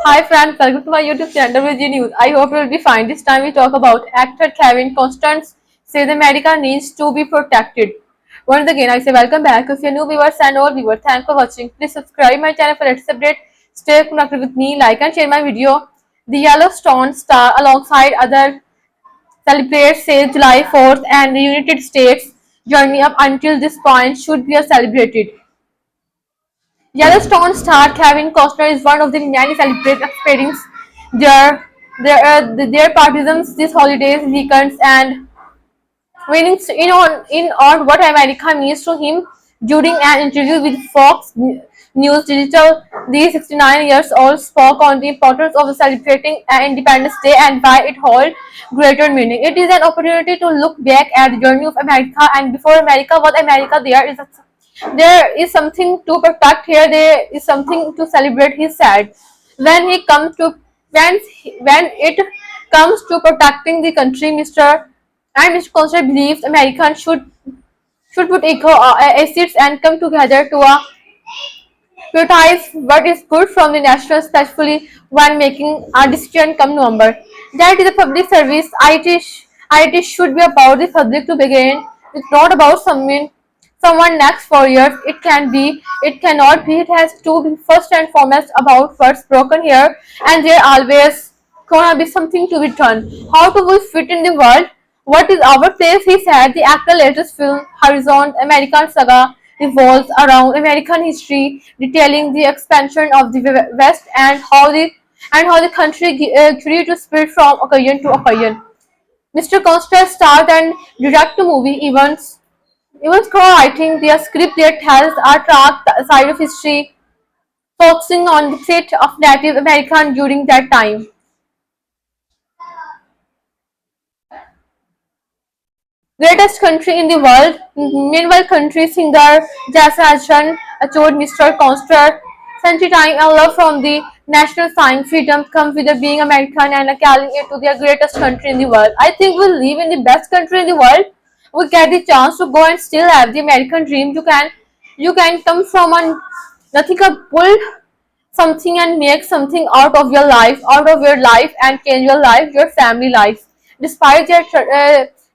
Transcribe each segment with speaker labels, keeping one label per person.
Speaker 1: Hi friends, welcome to my YouTube channel with G News. I hope you will be fine. This time we talk about actor Kevin Constance says America needs to be protected. Once again, I say welcome back. If you're new viewers and old viewers, thanks for watching. Please subscribe my channel for latest update. Stay connected with me, like and share my video. The Yellowstone star alongside other celebrates says July 4th and the United States journey up until this point should be celebrated. Yellowstone star Kevin Costner is one of the many celebrated experiencing their partisans this holidays, weekends, and winnings in on what America means to him during an interview with Fox News Digital. The 69 years old spoke on the importance of celebrating Independence Day and why it holds greater meaning. It is an opportunity to look back at the journey of America, and before America was America, there is something to protect here. There is something to celebrate. He said, when he comes to when it comes to protecting the country, Mr. Costa believes Americans should put equal assets and come together to prioritize what is good from the national, especially when making a decision come November. That is a public service. IT should be about the public to begin. It's not about someone next 4 years. It cannot be. It has to be first and foremost about what's broken here, and there always gonna be something to be done. How do we fit in the world? What is our place? He said. The actor's latest film, Horizon American Saga, revolves around American history, detailing the expansion of the West and how the country grew to spread from occasion to occasion. Mr. Costa starred and directed the movie even co-writing the script that tells a dark side of history, focusing on the fate of Native Americans during that time. Greatest country in the world. Meanwhile, country singer Jason Ashton assured Mr. Conster, "Century time and love from the national sign freedom comes with the being American and calling it to the greatest country in the world. I think we live in the best country in the world. We get the chance to go and still have the American dream. You can come from a nothing, pull something and make something out of your life, and change your life, your family life. Despite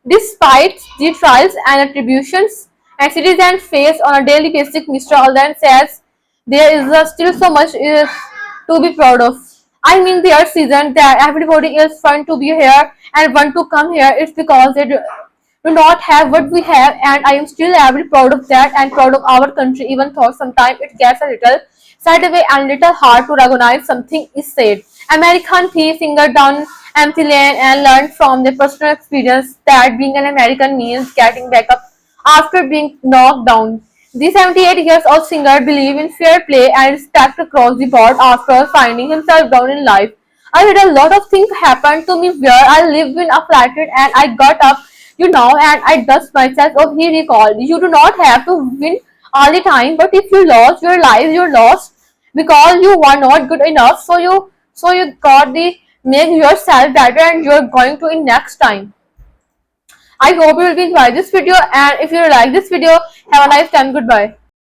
Speaker 1: despite the trials and attributions and citizens face on a daily basis, Mr. Alden says there is still so much to be proud of. I mean, their season that everybody is fun to be here and want to come here. It's because they do not have what we have, and I am still very proud of that and proud of our country, even though sometimes it gets a little sideways and little hard to recognize something is said. American thief singer down empty lane and learned from their personal experience that being an American means getting back up after being knocked down. The 78 years old singer believes in fair play and respect across the board after finding himself down in life. I had a lot of things happen to me where I lived in a flat and I got up, and I dust myself. Oh, he recalled. You do not have to win all the time, but if you lost your life, you're lost because you were not good enough. So you got the make yourself better, and you're going to in next time. I hope you will enjoy this video, and if you like this video, have a nice time. Goodbye.